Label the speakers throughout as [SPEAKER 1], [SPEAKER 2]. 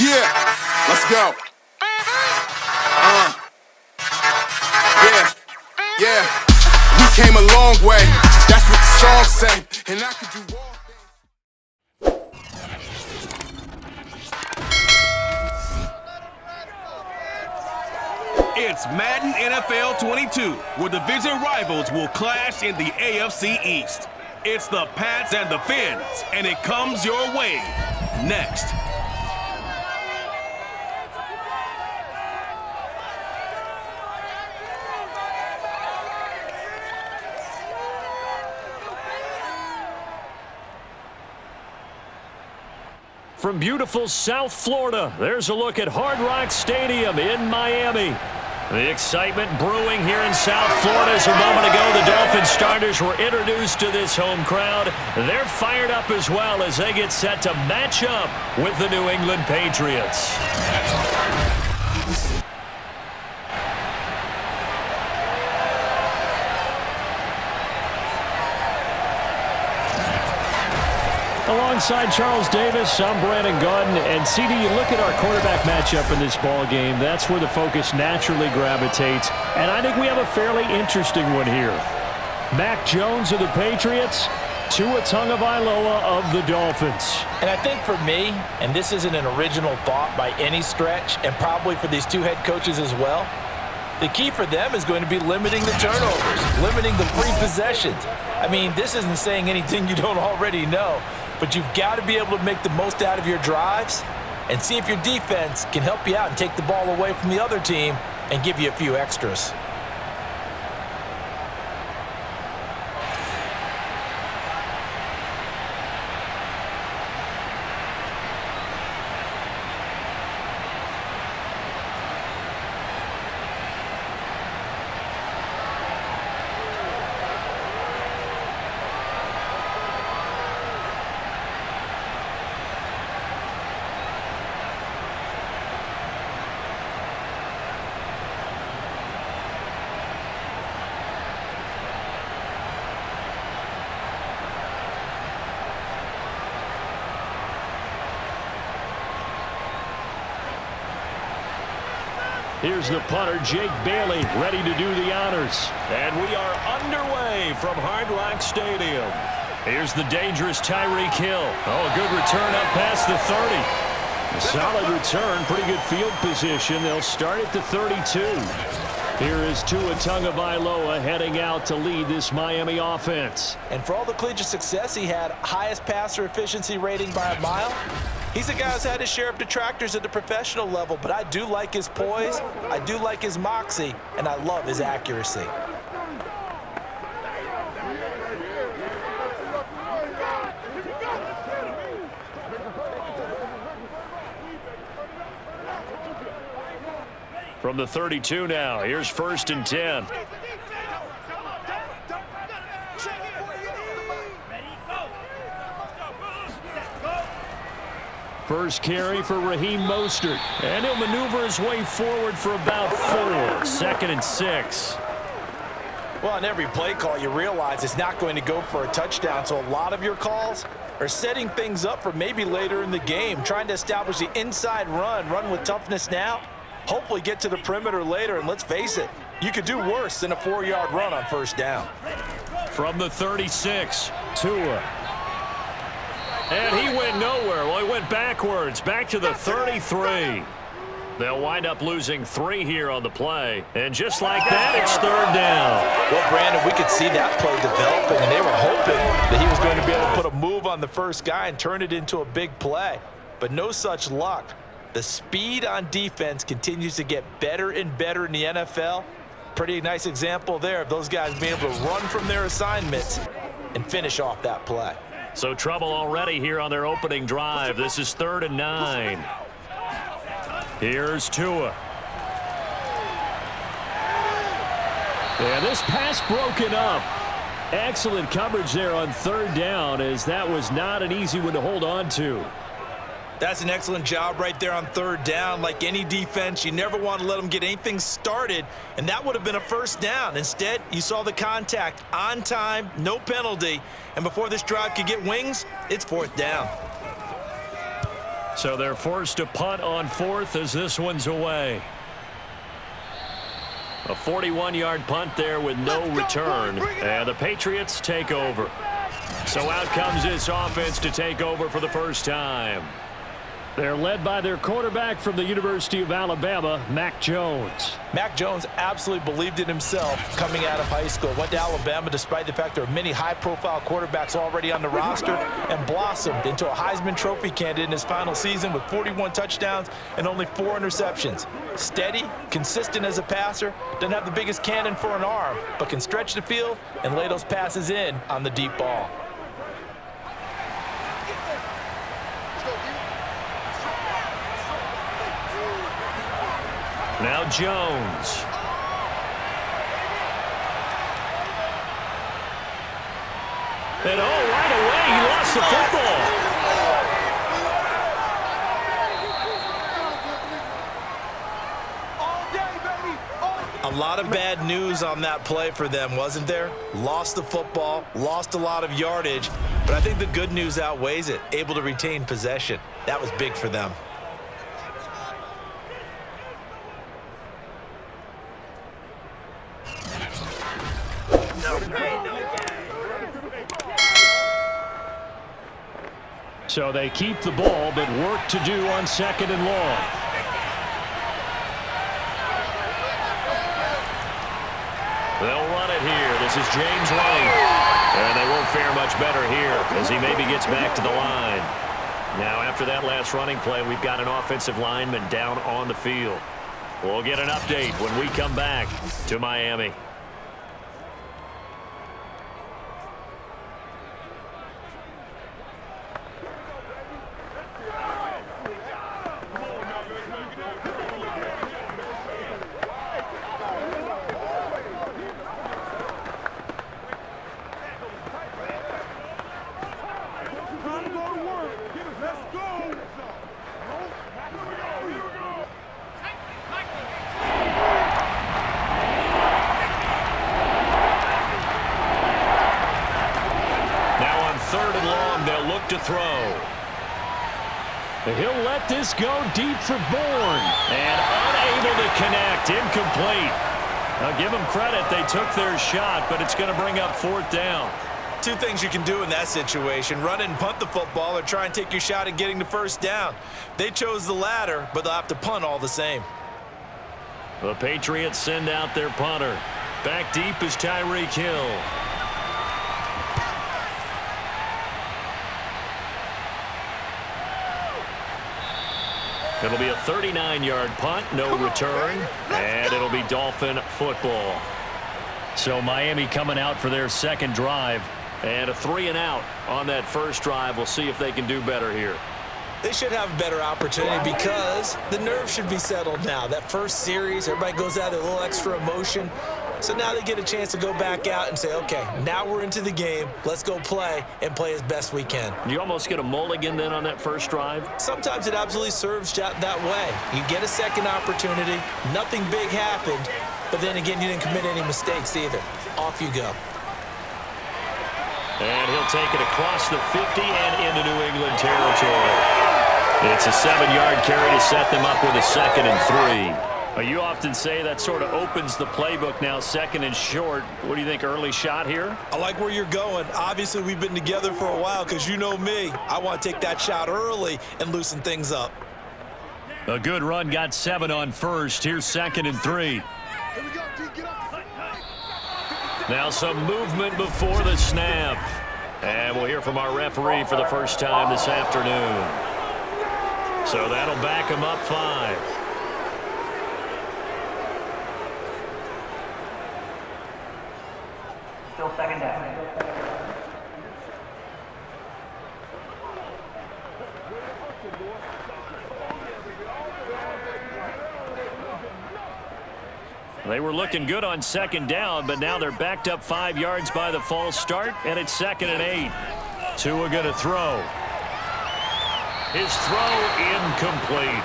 [SPEAKER 1] Yeah, let's go. Yeah. We came a long way. That's what the song say. And I could do all things.
[SPEAKER 2] It's Madden NFL 22, where division rivals will clash in the AFC East. It's the Pats and the Fins, and it comes your way next.
[SPEAKER 3] From beautiful South Florida, there's a look at Hard Rock Stadium in Miami. The excitement brewing here in South Florida as a moment ago the Dolphins starters were introduced to this home crowd. They're fired up as well as they get set to match up with the New England Patriots. Alongside Charles Davis, I'm Brandon Gaudin, and CD, you look at our quarterback matchup in this ball game. That's where the focus naturally gravitates, and I think we have a fairly interesting one here. Mac Jones of the Patriots, Tua Tagovailoa of the Dolphins.
[SPEAKER 4] And I think for me, and this isn't an original thought by any stretch, and probably for these two head coaches as well, the key for them is going to be limiting the turnovers, limiting the free possessions. I mean, this isn't saying anything you don't already know, but you've got to be able to make the most out of your drives and see if your defense can help you out and take the ball away from the other team and give you a few extras.
[SPEAKER 3] Here's the punter, Jake Bailey, ready to do the honors. And we are underway from Hard Rock Stadium. Here's the dangerous Tyreek Hill. Oh, a good return up past the 30. A solid return, pretty good field position. They'll start at the 32. Here is Tua Tagovailoa heading out to lead this Miami offense.
[SPEAKER 4] And for all the collegiate success he had, highest passer efficiency rating by a mile, he's a guy who's had his share of detractors at the professional level, but I do like his poise, I do like his moxie, and I love his accuracy.
[SPEAKER 3] From the 32 now, here's 1st and 10. First carry for Raheem Mostert, and he'll maneuver his way forward for about 4. 2nd and 6.
[SPEAKER 4] Well, on every play call, you realize it's not going to go for a touchdown, so a lot of your calls are setting things up for maybe later in the game, trying to establish the inside run with toughness now, hopefully get to the perimeter later, and let's face it, you could do worse than a 4-yard run on 1st down.
[SPEAKER 3] From the 36, Tua. And he went nowhere. Well, he went backwards, back to the 33. They'll wind up losing 3 here on the play. And just like that, it's 3rd down.
[SPEAKER 4] Well, Brandon, we could see that play developing, and they were hoping that he was going to be able to put a move on the first guy and turn it into a big play. But no such luck. The speed on defense continues to get better and better in the NFL. Pretty nice example there of those guys being able to run from their assignments and finish off that play.
[SPEAKER 3] So trouble already here on their opening drive. This is 3rd and 9. Here's Tua. And this pass broken up. Excellent coverage there on 3rd down, as that was not an easy one to hold on to.
[SPEAKER 4] That's an excellent job right there on 3rd down. Like any defense, you never want to let them get anything started, and that would have been a 1st down. Instead, you saw the contact on time, no penalty, and before this drive could get wings, it's 4th down.
[SPEAKER 3] So they're forced to punt on fourth as this one's away. A 41-yard punt there with no return. And the Patriots take over. So out comes this offense to take over for the first time. They're led by their quarterback from the University of Alabama, Mac Jones.
[SPEAKER 4] Mac Jones absolutely believed in himself coming out of high school. Went to Alabama despite the fact there are many high-profile quarterbacks already on the roster, and blossomed into a Heisman Trophy candidate in his final season with 41 touchdowns and only 4 interceptions. Steady, consistent as a passer, doesn't have the biggest cannon for an arm, but can stretch the field and lay those passes in on the deep ball.
[SPEAKER 3] Now Jones. And right away, he lost the football.
[SPEAKER 4] A lot of bad news on that play for them, wasn't there? Lost the football, lost a lot of yardage, but I think the good news outweighs it. Able to retain possession. That was big for them.
[SPEAKER 3] So they keep the ball, but work to do on 2nd and long. They'll run it here. This is James White. And they won't fare much better here as he maybe gets back to the line. Now, after that last running play, we've got an offensive lineman down on the field. We'll get an update when we come back to Miami. To throw. He'll let this go deep for Bourne. And unable to connect. Incomplete. I'll give them credit. They took their shot, but it's going to bring up 4th down.
[SPEAKER 4] Two things you can do in that situation. Run it and punt the football, or try and take your shot at getting the 1st down. They chose the latter, but they'll have to punt all the same.
[SPEAKER 3] The Patriots send out their punter. Back deep is Tyreek Hill. It'll be a 39-yard punt, no return, and it'll be Dolphin football. So Miami coming out for their 2nd drive. And a 3-and-out on that first drive. We'll see if they can do better here.
[SPEAKER 4] They should have a better opportunity because the nerves should be settled now. That first series, everybody goes out with a little extra emotion. So now they get a chance to go back out and say, okay, now we're into the game. Let's go play and play as best we can.
[SPEAKER 3] You almost get a mulligan then on that first drive?
[SPEAKER 4] Sometimes it absolutely serves that way. You get a second opportunity. Nothing big happened. But then again, you didn't commit any mistakes either. Off you go.
[SPEAKER 3] And he'll take it across the 50 and into New England territory. It's a 7-yard carry to set them up with a 2nd and 3. You often say that sort of opens the playbook now, 2nd and short. What do you think, early shot here?
[SPEAKER 4] I like where you're going. Obviously, we've been together for a while because you know me. I want to take that shot early and loosen things up.
[SPEAKER 3] A good run, got 7 on first. Here's 2nd and 3. Now some movement before the snap. And we'll hear from our referee for the first time this afternoon. So that'll back him up 5.
[SPEAKER 5] Still 2nd down.
[SPEAKER 3] They were looking good on 2nd down, but now they're backed up 5 yards by the false start, and it's 2nd and 8. Tua going to throw. His throw incomplete.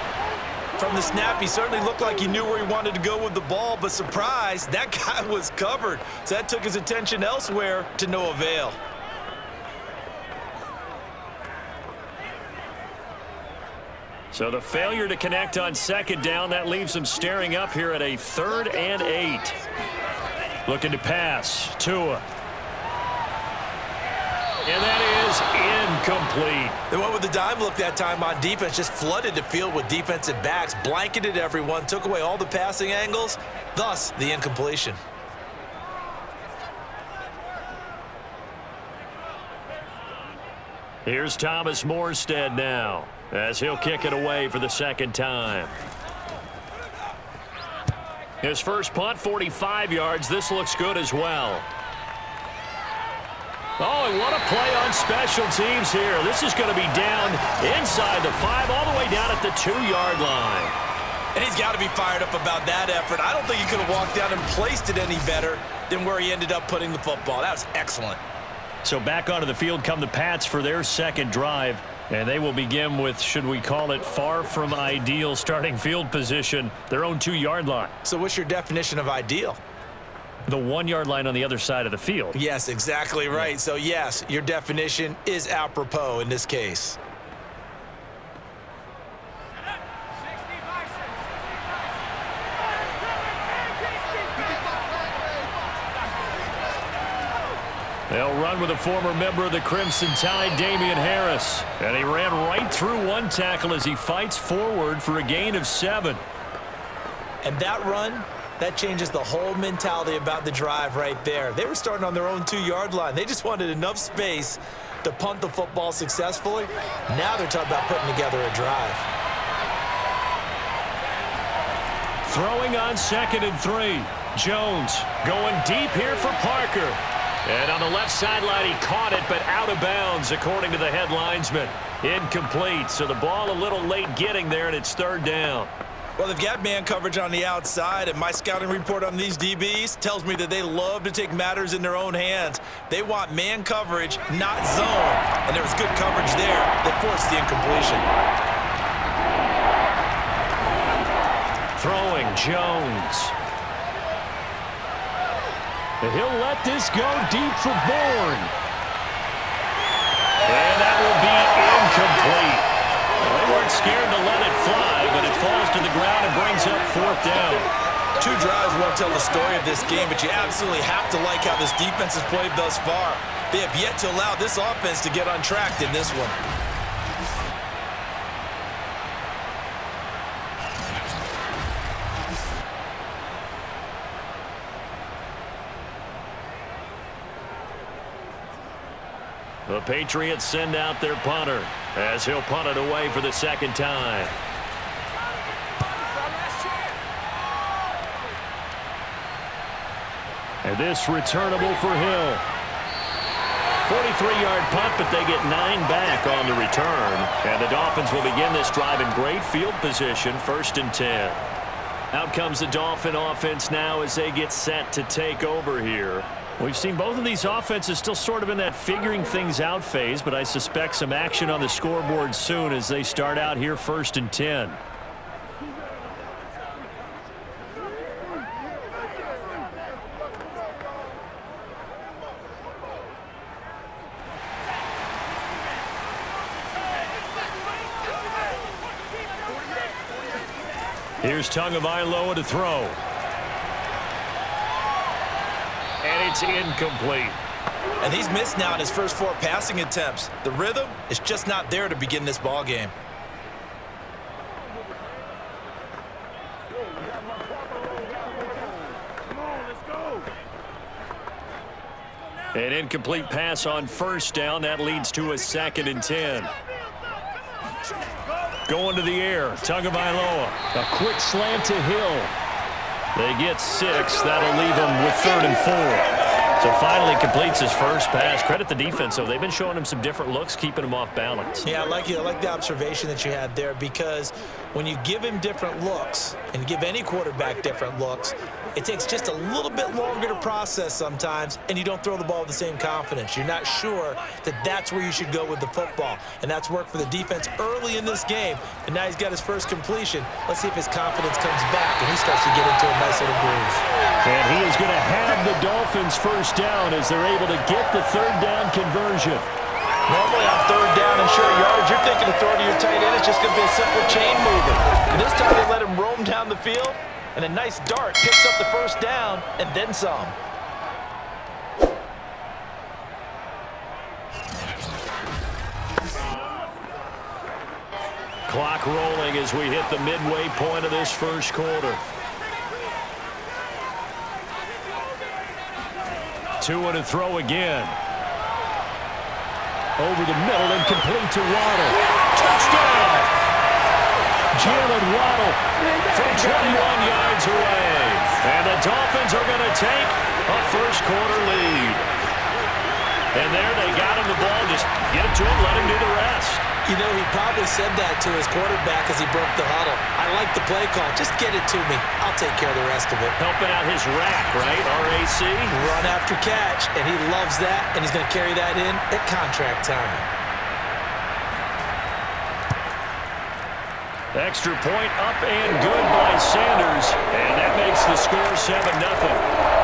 [SPEAKER 4] From the snap, he certainly looked like he knew where he wanted to go with the ball, but surprise, that guy was covered. So that took his attention elsewhere to no avail.
[SPEAKER 3] So the failure to connect on second down, that leaves them staring up here at a 3rd and 8. Looking to pass. Tua. And that is incomplete.
[SPEAKER 4] They went with the dime look that time on defense, just flooded the field with defensive backs, blanketed everyone, took away all the passing angles, thus the incompletion.
[SPEAKER 3] Here's Thomas Morstead now, as he'll kick it away for the second time. His first punt, 45 yards. This looks good as well. Oh, and what a play on special teams here. This is going to be down inside the 5, all the way down at the 2-yard line.
[SPEAKER 4] And he's got to be fired up about that effort. I don't think he could have walked down and placed it any better than where he ended up putting the football. That was excellent.
[SPEAKER 3] So back onto the field come the Pats for their second drive. And they will begin with, should we call it, far from ideal starting field position, their own 2-yard line.
[SPEAKER 4] So what's your definition of ideal?
[SPEAKER 3] The 1-yard line on the other side of the field.
[SPEAKER 4] Yes, exactly right. So, yes, your definition is apropos in this case.
[SPEAKER 3] They'll run with a former member of the Crimson Tide, Damian Harris. And he ran right through one tackle as he fights forward for a gain of 7.
[SPEAKER 4] And that run, that changes the whole mentality about the drive right there. They were starting on their own 2-yard line. They just wanted enough space to punt the football successfully. Now they're talking about putting together a drive.
[SPEAKER 3] Throwing on 2nd and 3. Jones going deep here for Parker. And on the left sideline, he caught it, but out of bounds, according to the head linesman. Incomplete, so the ball a little late getting there, and it's 3rd down.
[SPEAKER 4] Well, they've got man coverage on the outside, and my scouting report on these DBs tells me that they love to take matters in their own hands. They want man coverage, not zone. And there was good coverage there that forced the incompletion.
[SPEAKER 3] Throwing, Jones. And he'll let this go deep for Bourne. And that will be incomplete. Well, they weren't scared to let it fly, but it falls to the ground and brings up 4th down.
[SPEAKER 4] 2 drives won't tell the story of this game, but you absolutely have to like how this defense has played thus far. They have yet to allow this offense to get untracked in this one.
[SPEAKER 3] The Patriots send out their punter as he'll punt it away for the second time. And this returnable for Hill. 43-yard punt, but they get 9 back on the return. And the Dolphins will begin this drive in great field position, 1st and 10. Out comes the Dolphin offense now as they get set to take over here. We've seen both of these offenses still sort of in that figuring things out phase, but I suspect some action on the scoreboard soon as they start out here 1st and 10. Here's Tagovailoa to throw. And it's incomplete.
[SPEAKER 4] And he's missed now in his first 4 passing attempts. The rhythm is just not there to begin this ball game.
[SPEAKER 3] An incomplete pass on 1st down. That leads to a 2nd and 10. Going to the air. Tagovailoa. A quick slant to Hill. They get 6. That'll leave them with 3rd and 4. So finally completes his first pass. Credit the defense, though. They've been showing him some different looks, keeping him off balance.
[SPEAKER 4] Yeah, I like the observation that you had there, because when you give him different looks and give any quarterback different looks, it takes just a little bit longer to process sometimes, and you don't throw the ball with the same confidence. You're not sure that that's where you should go with the football. And that's worked for the defense early in this game. And now he's got his first completion. Let's see if his confidence comes back and he starts to get into a nice little groove.
[SPEAKER 3] And he is going to have the Dolphins first down as they're able to get the 3rd down conversion.
[SPEAKER 4] Normally on third down and short yardage, you're thinking to throw to your tight end. It's just going to be a simple chain mover. And this time they let him roam down the field, and a nice dart picks up the first down and then some.
[SPEAKER 3] Clock rolling as we hit the midway point of this first quarter. 2 to throw again. Over the middle and complete to Waddle. Touchdown! Jalen Waddle from 21 yards away. And the Dolphins are going to take a first quarter lead. And there they got him the ball. Just get it to him, let him do the rest.
[SPEAKER 4] You know, he probably said that to his quarterback as he broke the huddle. I like the play call. Just get it to me. I'll take care of the rest of it.
[SPEAKER 3] Helping out his rack, right? RAC.
[SPEAKER 4] Run after catch, and he loves that, and he's going to carry that in at contract time.
[SPEAKER 3] Extra point up and good by Sanders. And that makes the score 7-0.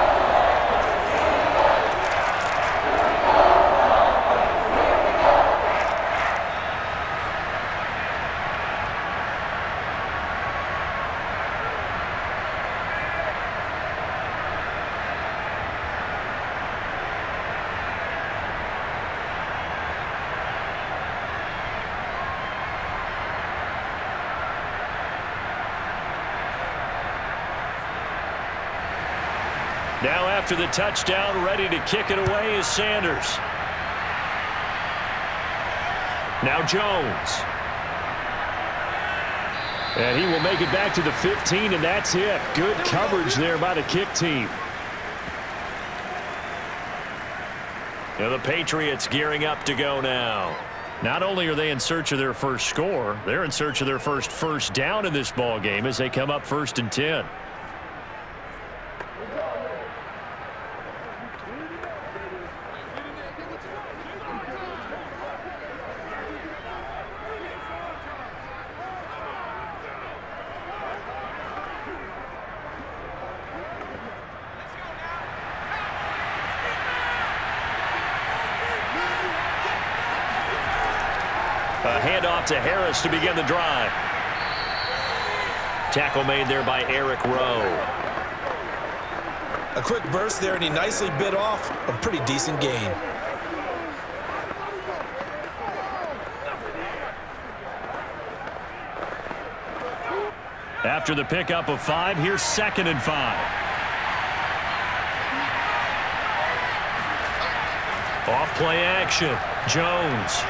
[SPEAKER 3] Now after the touchdown, ready to kick it away is Sanders. Now Jones. And he will make it back to the 15, and that's it. Good coverage there by the kick team. Now the Patriots gearing up to go now. Not only are they in search of their first score, they're in search of their first down in this ball game as they come up 1st and 10. A handoff to Harris to begin the drive. Tackle made there by Eric Rowe.
[SPEAKER 4] A quick burst there, and he nicely bit off a pretty decent gain.
[SPEAKER 3] After the pickup of 5, here's 2nd and 5. Off play action. Jones.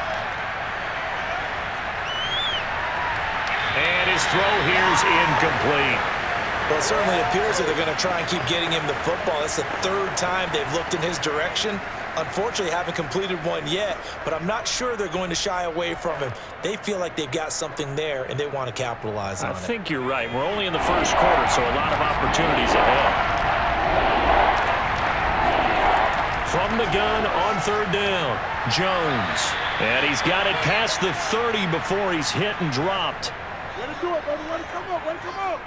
[SPEAKER 3] And his throw here's incomplete.
[SPEAKER 4] Well, it certainly appears that they're going to try and keep getting him the football. It's the 3rd time they've looked in his direction. Unfortunately, haven't completed one yet, but I'm not sure they're going to shy away from him. They feel like they've got something there, and they want to capitalize on it.
[SPEAKER 3] I think you're right. We're only in the first quarter, so a lot of opportunities ahead. From the gun on 3rd down, Jones. And he's got it past the 30 before he's hit and dropped.
[SPEAKER 5] Let it do it, baby. Let it come up. Let it come up.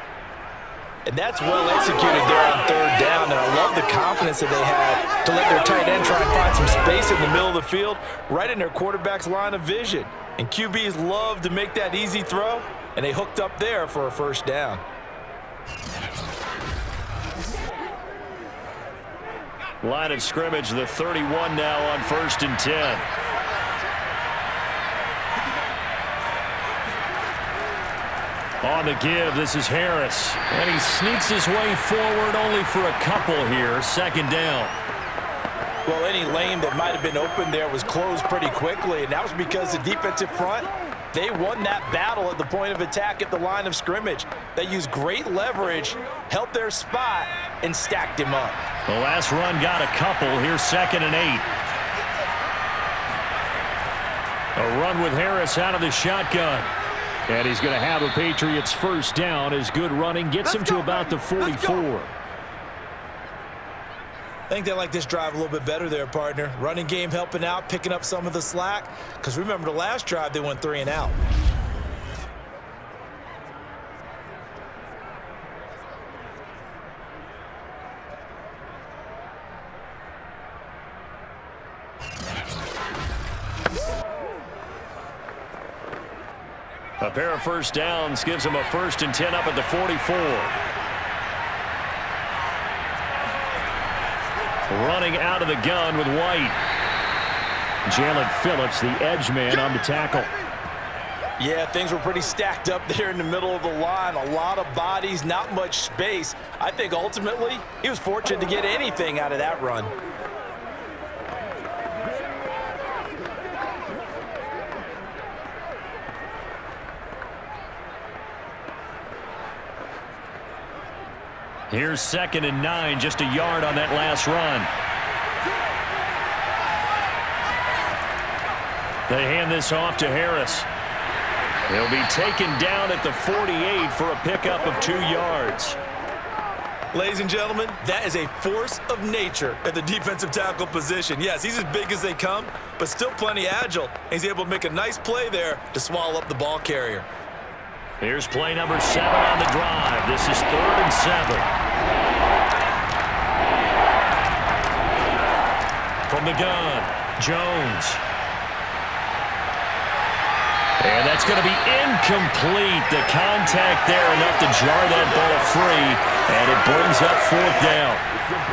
[SPEAKER 4] And that's well executed there on 3rd down, and I love the confidence that they had to let their tight end try and find some space in the middle of the field, right in their quarterback's line of vision. And QBs love to make that easy throw, and they hooked up there for a 1st down.
[SPEAKER 3] Line of scrimmage, the 31 now on 1st and 10. On the give, this is Harris. And he sneaks his way forward only for a couple here. 2nd down.
[SPEAKER 4] Well, any lane that might have been open there was closed pretty quickly, and that was because the defensive front, they won that battle at the point of attack at the line of scrimmage. They used great leverage, helped their spot, and stacked him up.
[SPEAKER 3] The last run got a couple. Here's 2nd and 8. A run with Harris out of the shotgun. And he's going to have a Patriots 1st down as good running gets him to about the 44.
[SPEAKER 4] I think they like this drive a little bit better there, partner. Running game helping out, picking up some of the slack. Because remember, the last drive, they went 3 and out.
[SPEAKER 3] pair of first downs gives them a 1st and 10 up at the 44. Running out of the gun with White. Jalen Phillips, the edge man, on the tackle.
[SPEAKER 4] Yeah, things were pretty stacked up there in the middle of the line. A lot of bodies, not much space. I think ultimately he was fortunate to get anything out of that run.
[SPEAKER 3] Here's 2nd and 9, just a yard on that last run. They hand this off to Harris. He'll be taken down at the 48 for a pickup of 2 yards.
[SPEAKER 4] Ladies and gentlemen, that is a force of nature at the defensive tackle position. Yes, he's as big as they come, but still plenty agile. He's able to make a nice play there to swallow up the ball carrier.
[SPEAKER 3] Here's play number 7 on the drive. This is 3rd and 7. From the gun, Jones. And that's going to be incomplete. The contact there enough to jar that ball free, and it brings up 4th down.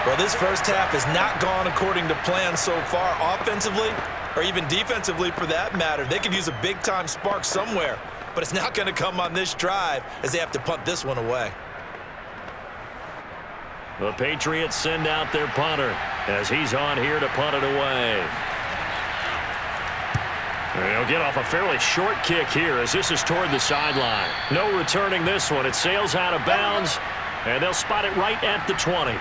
[SPEAKER 4] Well, this first half has not gone according to plan so far offensively, or even defensively for that matter. They could use a big-time spark somewhere, but it's not going to come on this drive as they have to punt this one away.
[SPEAKER 3] The Patriots send out their punter as he's on here to punt it away. They'll get off a fairly short kick here as this is toward the sideline. No returning this one. It sails out of bounds, and they'll spot it right at the 20.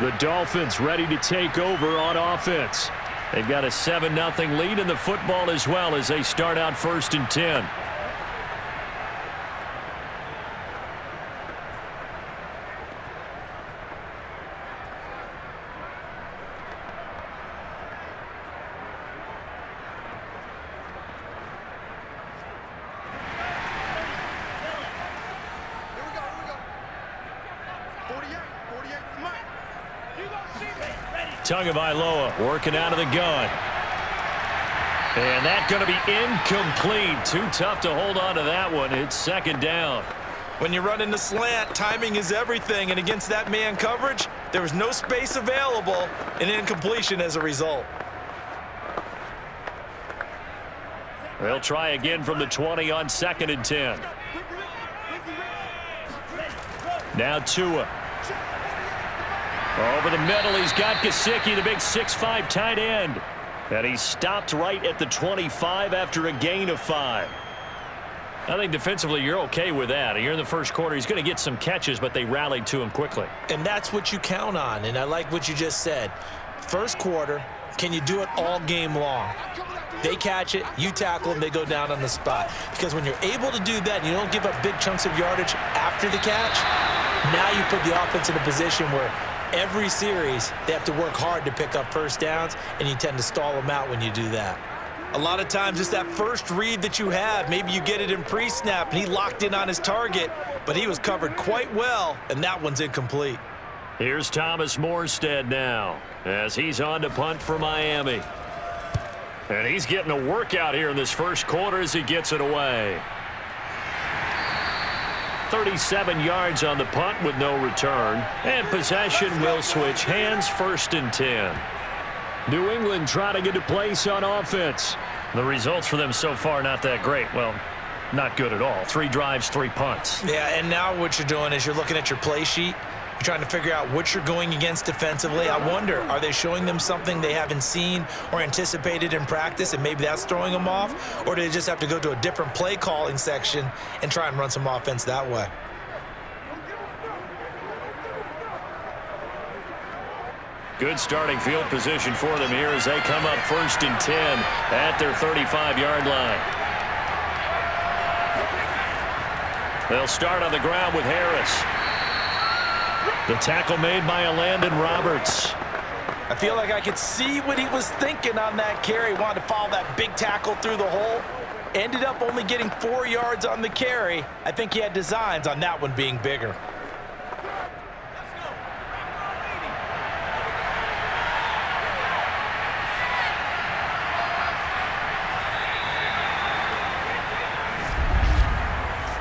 [SPEAKER 3] The Dolphins ready to take over on offense. They've got a 7-0 lead in the football as well as they start out 1st and 10. Tagovailoa working out of the gun. And that's going to be incomplete. Too tough to hold on to that one. It's 2nd down.
[SPEAKER 4] When you run into slant, timing is everything. And against that man coverage, there was no space available, and incompletion as a result.
[SPEAKER 3] They'll try again from the 20 on 2nd and 10. Now Tua. Over the middle, he's got Gesicki, the big 6'5" tight end. And he's stopped right at the 25 after a gain of 5. I think defensively you're okay with that. Here in the first quarter, he's going to get some catches, but they rallied to him quickly.
[SPEAKER 4] And that's what you count on, and I like what you just said. First quarter, can you do it all game long? They catch it, you tackle them, they go down on the spot. Because when you're able to do that and you don't give up big chunks of yardage after the catch, now you put the offense in a position where every series they have to work hard to pick up first downs, and you tend to stall them out when you do that. A lot of times it's that first read that you have. Maybe you get it in pre-snap, and he locked in on his target, but he was covered quite well, and that one's incomplete.
[SPEAKER 3] Here's Thomas Morstead now as he's on to punt for Miami. And he's getting a workout here in this first quarter as he gets it away. 37 yards on the punt with no return. And possession will switch hands, 1st and 10. New England trying to get a place on offense. The results for them so far not that great. Well, not good at all. 3 drives, 3 punts.
[SPEAKER 4] Yeah, and now what you're doing is you're looking at your play sheet. You're trying to figure out what you're going against defensively. I wonder, are they showing them something they haven't seen or anticipated in practice, and maybe that's throwing them off? Or do they just have to go to a different play calling section and try and run some offense that way?
[SPEAKER 3] Good starting field position for them here as they come up 1st and 10 at their 35-yard line. They'll start on the ground with Harris. The tackle made by Landon Roberts.
[SPEAKER 4] I feel like I could see what he was thinking on that carry. Wanted to follow that big tackle through the hole. Ended up only getting 4 yards on the carry. I think he had designs on that one being bigger.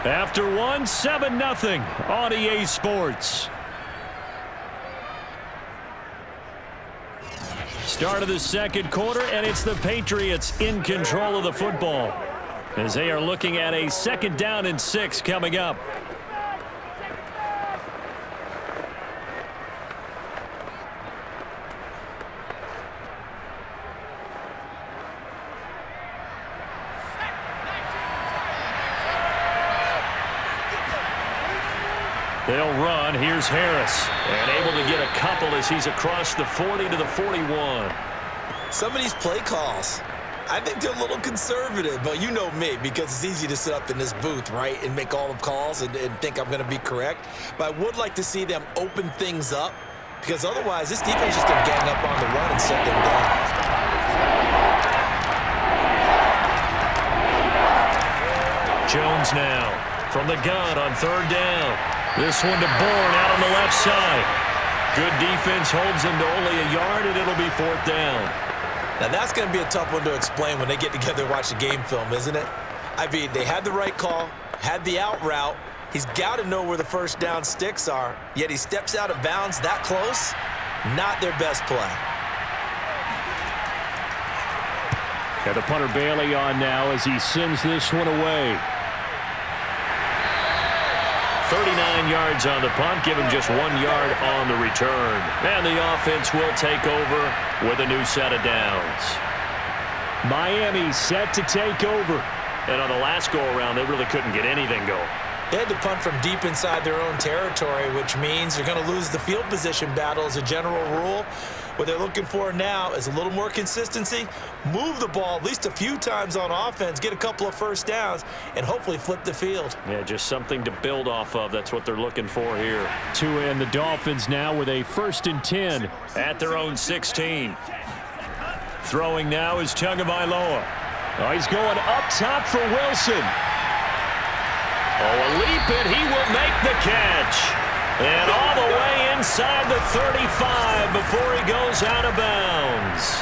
[SPEAKER 3] After one, 7-0 on EA Sports. Start of the second quarter, and it's the Patriots in control of the football as they are looking at a 2nd down and 6 coming up. They'll run. Here's Harris. And able to get a couple as he's across the 40 to the 41.
[SPEAKER 4] Some of these play calls, I think they're a little conservative, but you know me, because it's easy to sit up in this booth, right, and make all the calls and think I'm going to be correct. But I would like to see them open things up, because otherwise this defense is just going to gang up on the run and shut them down.
[SPEAKER 3] Jones now from the gun on 3rd down. This one to Bourne out on the left side. Good defense holds him to only a yard, and it'll be 4th down.
[SPEAKER 4] Now, that's going to be a tough one to explain when they get together and watch the game film, isn't it? I mean, they had the right call, had the out route. He's got to know where the 1st down sticks are, yet he steps out of bounds that close. Not their best play.
[SPEAKER 3] Got the punter Bailey on now as he sends this one away. 39 yards on the punt, give him just 1 yard on the return. And the offense will take over with a new set of downs. Miami set to take over. And on the last go-around, they really couldn't get anything going.
[SPEAKER 4] They had to punt from deep inside their own territory, which means you're going to lose the field position battle as a general rule. What they're looking for now is a little more consistency, move the ball at least a few times on offense, get a couple of 1st downs, and hopefully flip the field.
[SPEAKER 3] Yeah, just something to build off of. That's what they're looking for here. And the Dolphins now with a 1st and 10 at their own 16. Throwing now is Tagovailoa. Oh, he's going up top for Wilson. Oh, a leap, and he will make the catch. And all the way inside the 35 before he goes out of bounds.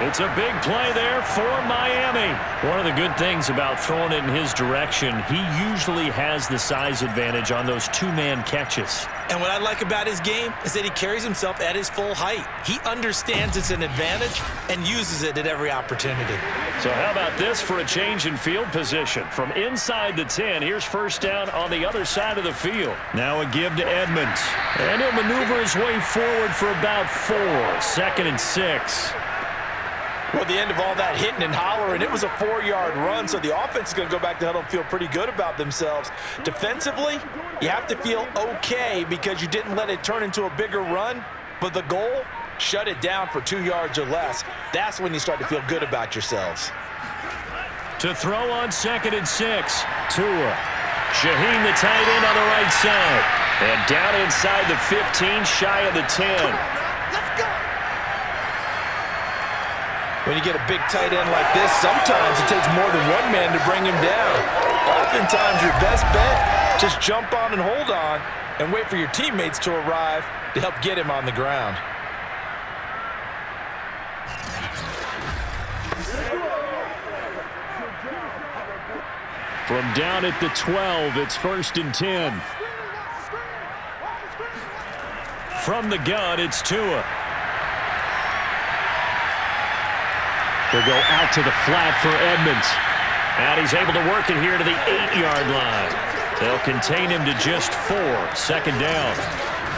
[SPEAKER 3] It's a big play there for Miami. One of the good things about throwing it in his direction, he usually has the size advantage on those 2-man catches.
[SPEAKER 4] And what I like about his game is that he carries himself at his full height. He understands it's an advantage and uses it at every opportunity.
[SPEAKER 3] So how about this for a change in field position? From inside the 10, here's 1st down on the other side of the field. Now a give to Edmonds. And he'll maneuver his way forward for about 4. 2nd and 6.
[SPEAKER 4] Well, the end of all that hitting and hollering, it was a 4-yard run, so the offense is going to go back to huddle and feel pretty good about themselves. Defensively, you have to feel okay because you didn't let it turn into a bigger run, but the goal, shut it down for 2 yards or less. That's when you start to feel good about yourselves.
[SPEAKER 3] To throw on 2nd and 6, Tua. Shaheen, the tight end on the right side. And down inside the 15, shy of the 10.
[SPEAKER 4] When you get a big tight end like this, sometimes it takes more than one man to bring him down. Oftentimes, your best bet, just jump on and hold on and wait for your teammates to arrive to help get him on the ground.
[SPEAKER 3] From down at the 12, it's 1st and 10. From the gun, it's Tua. They'll go out to the flat for Edmonds. And he's able to work it here to the 8-yard line. They'll contain him to just 4. 2nd down.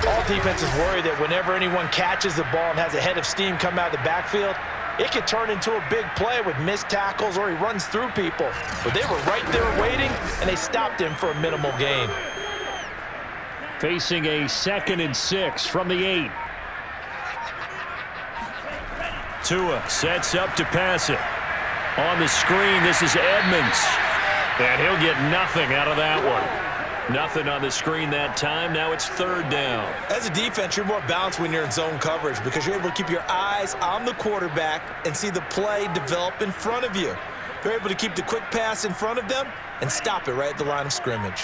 [SPEAKER 4] All defenses worry that whenever anyone catches the ball and has a head of steam come out of the backfield, it could turn into a big play with missed tackles or he runs through people. But they were right there waiting, and they stopped him for a minimal gain.
[SPEAKER 3] Facing a 2nd and 6 from the 8. Tua sets up to pass it. On the screen, this is Edmonds. And he'll get nothing out of that one. Nothing on the screen that time. Now it's 3rd down.
[SPEAKER 4] As a defense, you're more balanced when you're in zone coverage because you're able to keep your eyes on the quarterback and see the play develop in front of you. You're able to keep the quick pass in front of them and stop it right at the line of scrimmage.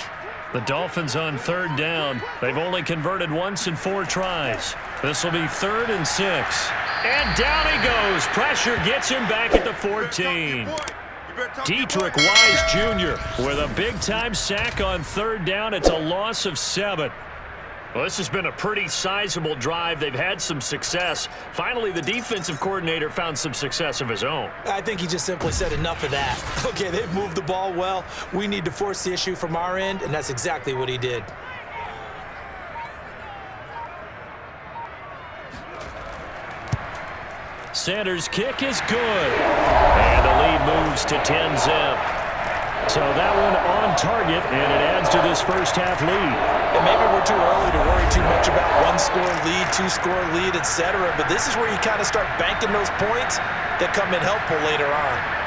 [SPEAKER 3] The Dolphins on 3rd down. They've only converted once in 4 tries. This will be 3rd and 6. And down he goes. Pressure gets him back at the 14. Dietrich Wise Jr. with a big-time sack on third down. It's a loss of 7. Well, this has been a pretty sizable drive. They've had some success. Finally, the defensive coordinator found some success of his own.
[SPEAKER 4] I think he just simply said enough of that. Okay, they've moved the ball well. We need to force the issue from our end, and that's exactly what he did.
[SPEAKER 3] Sanders' kick is good. And the lead moves to 10-zip. So that one on target, and it adds to this first half lead.
[SPEAKER 4] And maybe we're too early to worry too much about one-score lead, two-score lead, etc. But this is where you kind of start banking those points that come in helpful later on.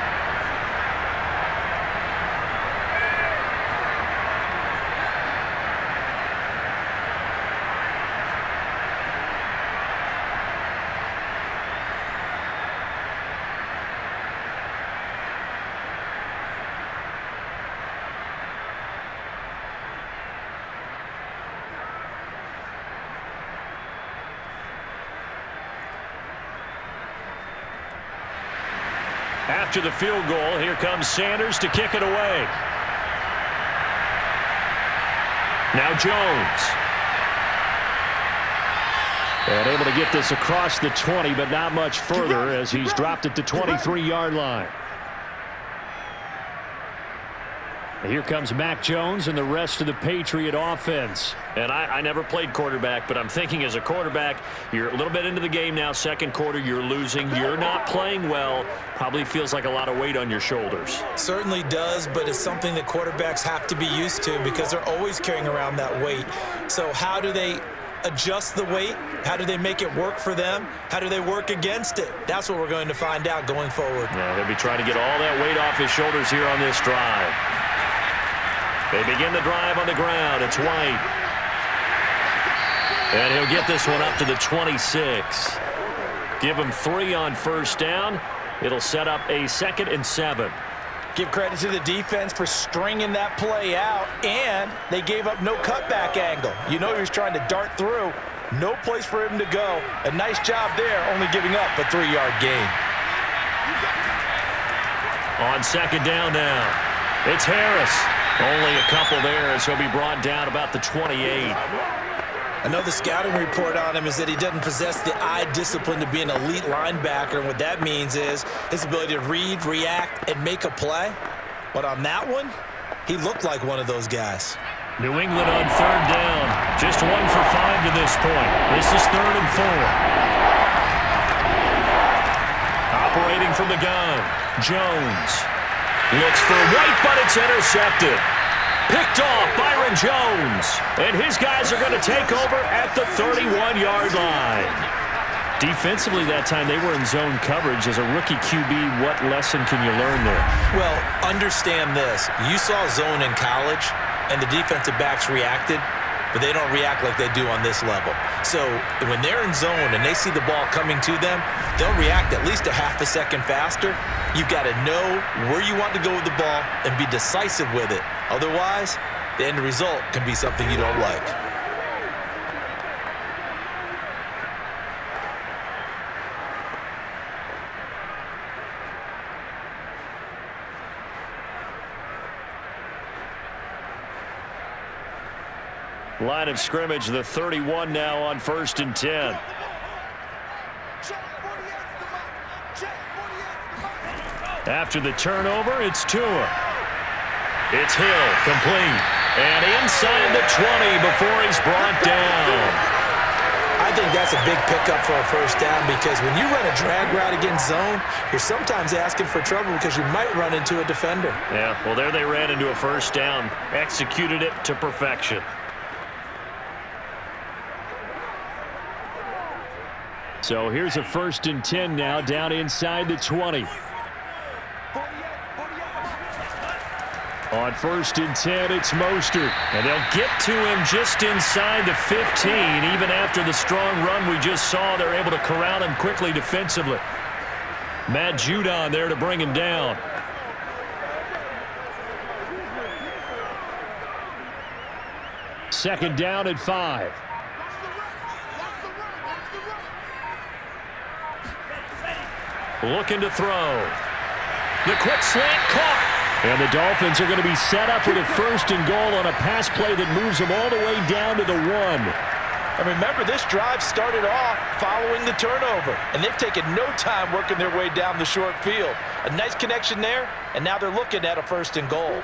[SPEAKER 3] After the field goal, here comes Sanders to kick it away. Now Jones. And able to get this across the 20, but not much further as he's dropped at the 23-yard line. Here comes Mac Jones and the rest of the Patriot offense. And I never played quarterback, but I'm thinking as a quarterback, you're a little bit into the game now. Second quarter, you're losing. You're not playing well. Probably feels like a lot of weight on your shoulders.
[SPEAKER 4] Certainly does, but it's something that quarterbacks have to be used to because they're always carrying around that weight. So how do they adjust the weight? How do they make it work for them? How do they work against it? That's what we're going to find out going forward.
[SPEAKER 3] Yeah, they'll be trying to get all that weight off his shoulders here on this drive. They begin the drive on the ground. It's White. And he'll get this one up to the 26. Give him 3 on first down. It'll set up a 2nd and 7.
[SPEAKER 4] Give credit to the defense for stringing that play out, and they gave up no cutback angle. You know he was trying to dart through. No place for him to go. A nice job there, only giving up a 3-yard gain.
[SPEAKER 3] On 2nd down now, it's Harris. Only a couple there as he'll be brought down about the 28.
[SPEAKER 4] I know the scouting report on him is that he doesn't possess the eye discipline to be an elite linebacker, and what that means is his ability to read, react, and make a play. But on that one, he looked like one of those guys.
[SPEAKER 3] New England on 3rd down. Just 1 for 5 to this point. This is 3rd and 4. Operating from the gun, Jones. Looks for White, but it's intercepted. Picked off Byron Jones. And his guys are going to take over at the 31-yard line. Defensively that time, they were in zone coverage. As a rookie QB, what lesson can you learn there?
[SPEAKER 4] Well, understand this. You saw zone in college, and the defensive backs reacted, but they don't react like they do on this level. So when they're in zone and they see the ball coming to them, they'll react at least a half a second faster. You've got to know where you want to go with the ball and be decisive with it. Otherwise, the end result can be something you don't like.
[SPEAKER 3] Line of scrimmage, the 31 now on 1st and 10. After the turnover, it's Tua. It's Hill, complete. And inside the 20 before he's brought down.
[SPEAKER 4] I think that's a big pickup for a first down because when you run a drag route against zone, you're sometimes asking for trouble because you might run into a defender.
[SPEAKER 3] Yeah, well, there they ran into a first down. Executed it to perfection. So here's a 1st and 10 now down inside the 20. On 1st and 10, it's Mostert. And they'll get to him just inside the 15. Even after the strong run we just saw, they're able to corral him quickly defensively. Matt Judon there to bring him down. Second down at 5. Looking to throw. The quick slant caught. And the Dolphins are going to be set up with a 1st and goal on a pass play that moves them all the way down to the 1.
[SPEAKER 4] And remember, this drive started off following the turnover, and they've taken no time working their way down the short field. A nice connection there, and now they're looking at a 1st and goal.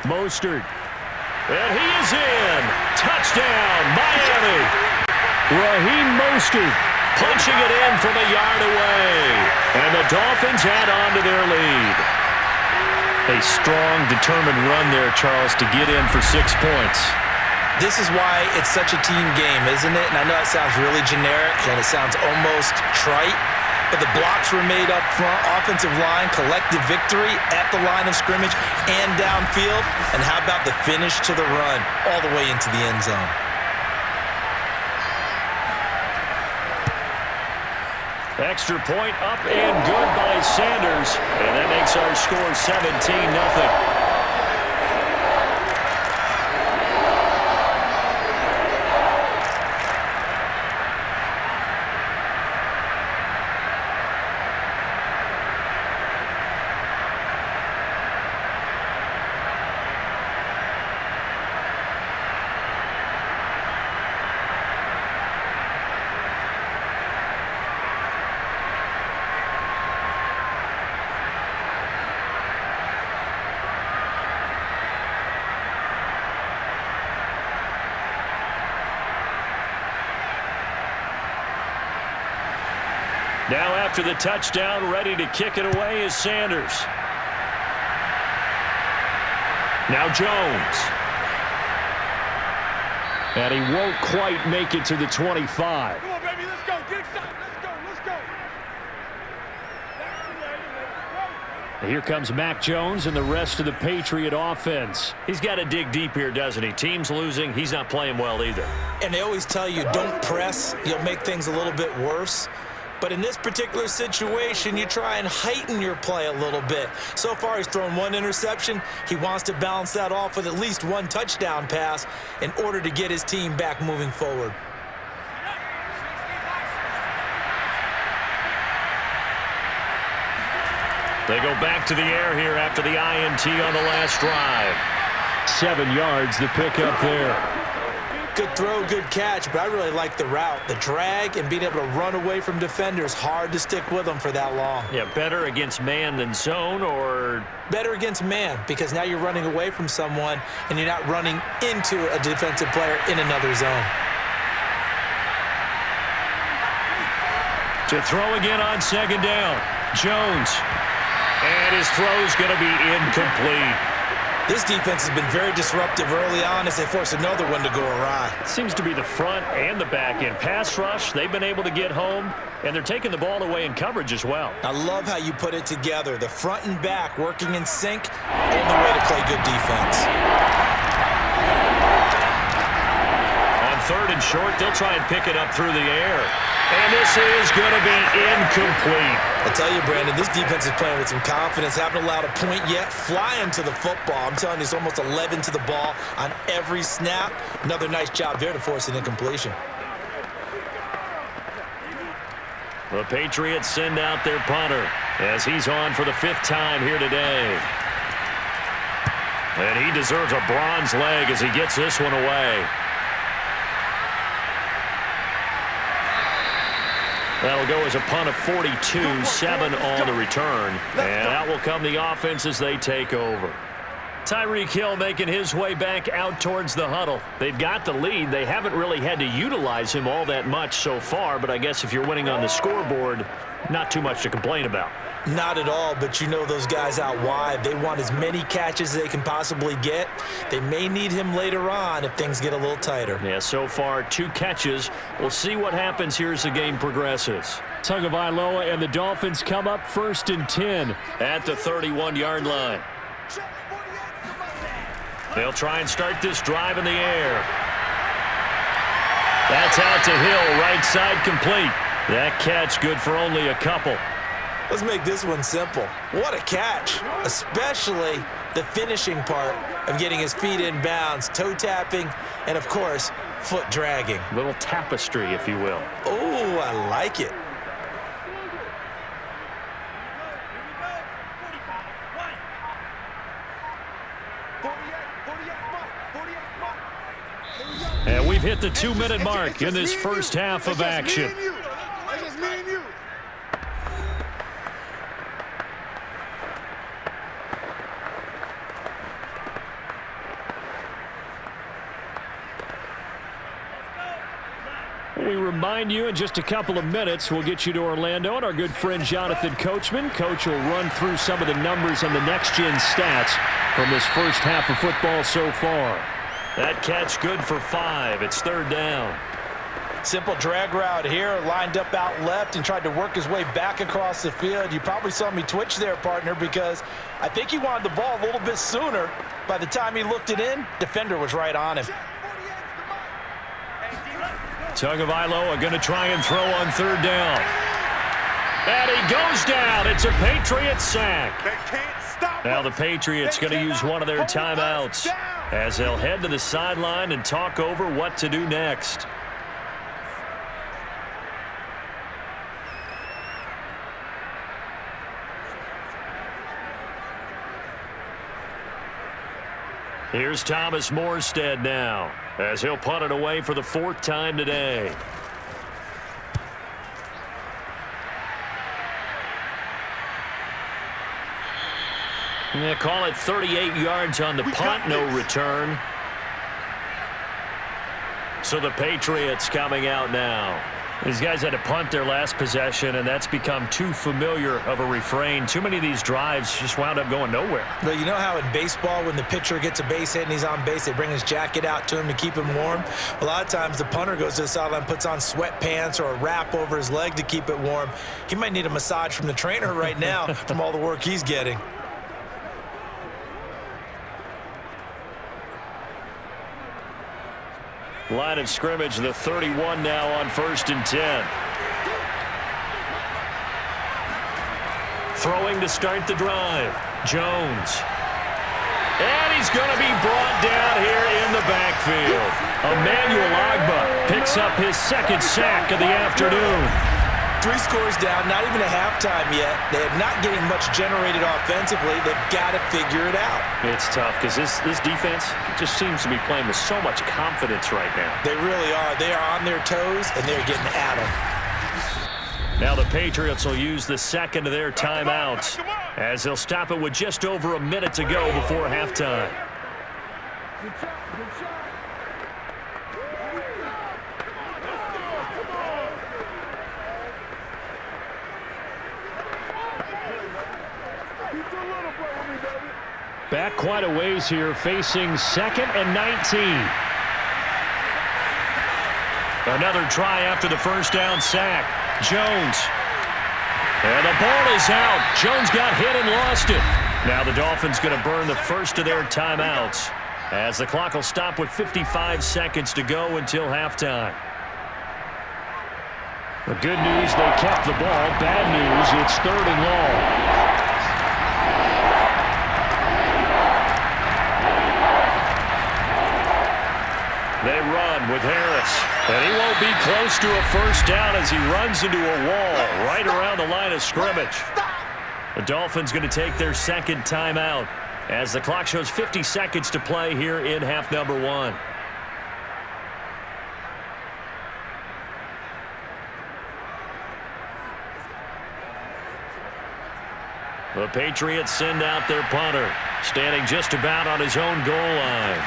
[SPEAKER 3] Mostert. And he is in. Touchdown, Miami. Raheem Mostert punching it in from a yard away. And the Dolphins add on to their lead. A strong, determined run there, Charles, to get in for 6 points.
[SPEAKER 4] This is why it's such a team game, isn't it? And I know it sounds really generic and it sounds almost trite, but the blocks were made up front, offensive line, collective victory at the line of scrimmage and downfield. And how about the finish to the run all the way into the end zone?
[SPEAKER 3] Extra point up and good by Sanders. And that makes our score 17-0. Now after the touchdown, ready to kick it away is Sanders. Now Jones. And he won't quite make it to the 25.
[SPEAKER 5] Come on, baby, let's go. Get excited. Let's go.
[SPEAKER 3] Here comes Mac Jones and the rest of the Patriot offense. He's got to dig deep here, doesn't he? Team's losing. He's not playing well either.
[SPEAKER 4] And they always tell you, don't press. You'll make things a little bit worse. But in this particular situation, you try and heighten your play a little bit. So far, he's thrown 1 interception. He wants to balance that off with at least 1 touchdown pass in order to get his team back moving forward.
[SPEAKER 3] They go back to the air here after the INT on the last drive. 7 yards, the pickup there.
[SPEAKER 4] Good throw, good catch, but I really like the route. The drag and being able to run away from defenders, hard to stick with them for that long.
[SPEAKER 3] Yeah, better against man than zone, or?
[SPEAKER 4] Better against man, because now you're running away from someone and you're not running into a defensive player in another zone.
[SPEAKER 3] To throw again on 2nd down. Jones. And his throw's going to be incomplete.
[SPEAKER 4] This defense has been very disruptive early on as they force another one to go awry.
[SPEAKER 3] Seems to be the front and the back end. Pass rush, they've been able to get home, and they're taking the ball away in coverage as well.
[SPEAKER 4] I love how you put it together. The front and back working in sync, only way to play good defense.
[SPEAKER 3] On 3rd and short, they'll try and pick it up through the air. And this is going to be incomplete.
[SPEAKER 4] I tell you, Brandon, this defense is playing with some confidence. Haven't allowed a point yet. Flying to the football. I'm telling you, it's almost 11 to the ball on every snap. Another nice job there to force an incompletion.
[SPEAKER 3] The Patriots send out their punter as he's on for the 5th time here today. And he deserves a bronze leg as he gets this one away. That'll go as a punt of 42, 7 on the return. And out will come the offense as they take over. Tyreek Hill making his way back out towards the huddle. They've got the lead. They haven't really had to utilize him all that much so far, but I guess if you're winning on the scoreboard, not too much to complain about.
[SPEAKER 4] Not at all, but you know those guys out wide. They want as many catches as they can possibly get. They may need him later on if things get a little tighter.
[SPEAKER 3] Yeah, so far 2 catches. We'll see what happens here as the game progresses. Tagovailoa and the Dolphins come up 1st and 10 at the 31-yard line. They'll try and start this drive in the air. That's out to Hill, right side complete. That catch good for only a couple.
[SPEAKER 4] Let's make this one simple. What a catch, especially the finishing part of getting his feet in bounds, toe tapping, and of course, foot dragging.
[SPEAKER 3] Little tapestry, if you will.
[SPEAKER 4] Oh, I like it.
[SPEAKER 3] And we've hit the 2-minute mark in this first half of action. We remind you in just a couple of minutes we'll get you to Orlando and our good friend Jonathan Coachman. Coach will run through some of the numbers and the next-gen stats from this first half of football so far. That catch good for 5. It's 3rd down.
[SPEAKER 4] Simple drag route here, lined up out left and tried to work his way back across the field. You probably saw me twitch there, partner, because I think he wanted the ball a little bit sooner. By the time he looked it in, defender was right on him.
[SPEAKER 3] Tagovailoa going to try and throw on 3rd down. And he goes down. It's a Patriots sack. Now the Patriots going to use one of their timeouts as they'll head to the sideline and talk over what to do next. Here's Thomas Morstead now as he'll punt it away for the 4th time today. They call it 38 yards on the punt, no return. So the Patriots coming out now. These guys had to punt their last possession, and that's become too familiar of a refrain. Too many of these drives just wound up going nowhere.
[SPEAKER 4] But you know how in baseball, when the pitcher gets a base hit and he's on base, they bring his jacket out to him to keep him warm? A lot of times the punter goes to the sideline, puts on sweatpants or a wrap over his leg to keep it warm. He might need a massage from the trainer right now from all the work he's getting.
[SPEAKER 3] Line of scrimmage, the 31 now on 1st and 10. Throwing to start the drive. Jones. And he's going to be brought down here in the backfield. Emmanuel Ogbah picks up his 2nd sack of the afternoon.
[SPEAKER 4] 3 scores down, not even a halftime yet. They're not getting much generated offensively. They've got to figure it out.
[SPEAKER 3] It's tough because this defense just seems to be playing with so much confidence right now.
[SPEAKER 4] They really are. They are on their toes, and they're getting at them.
[SPEAKER 3] Now the Patriots will use the 2nd of their timeouts as they'll stop it with just over a minute to go before halftime.
[SPEAKER 5] Good shot, good shot.
[SPEAKER 3] Back quite a ways here, facing 2nd and 19. Another try after the 1st down sack. Jones. And the ball is out. Jones got hit and lost it. Now the Dolphins going to burn the 1st of their timeouts as the clock will stop with 55 seconds to go until halftime. The good news, they kept the ball. Bad news, it's 3rd and long. They run with Harris, and he won't be close to a 1st down as he runs into a wall right around the line of scrimmage. The Dolphins going to take their 2nd timeout as the clock shows 50 seconds to play here in half number 1. The Patriots send out their punter, standing just about on his own goal line.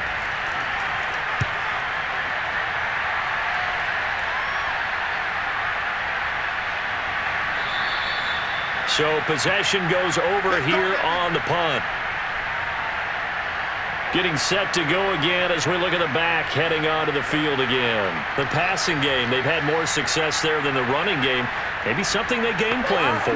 [SPEAKER 3] So possession goes over here on the punt. Getting set to go again as we look at the back heading onto the field again. The passing game, they've had more success there than the running game. Maybe something they game plan for.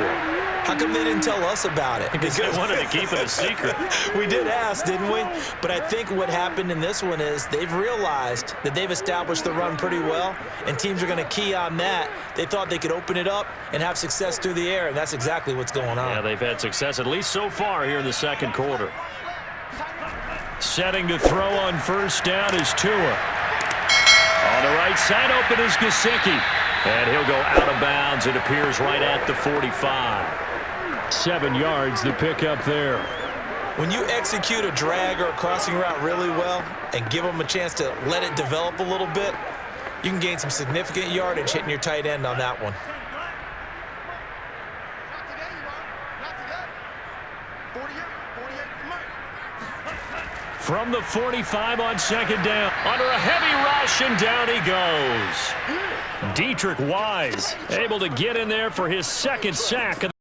[SPEAKER 4] How come they didn't tell us about it?
[SPEAKER 3] Because they wanted to keep it a secret.
[SPEAKER 4] We did ask, didn't we? But I think what happened in this one is they've realized that they've established the run pretty well, and teams are going to key on that. They thought they could open it up and have success through the air, and that's exactly what's going on.
[SPEAKER 3] Yeah, they've had success, at least so far here in the second quarter. Setting to throw on first down is Tua. On the right side open is Gesicki. And he'll go out of bounds. It appears right at the 45. 7 yards, the pickup there.
[SPEAKER 4] When you execute a drag or a crossing route really well and give them a chance to let it develop a little bit, you can gain some significant yardage hitting your tight end on that one.
[SPEAKER 3] From the 45 on second down. Under a heavy rush, and down he goes. Dietrich Wise able to get in there for his second sack.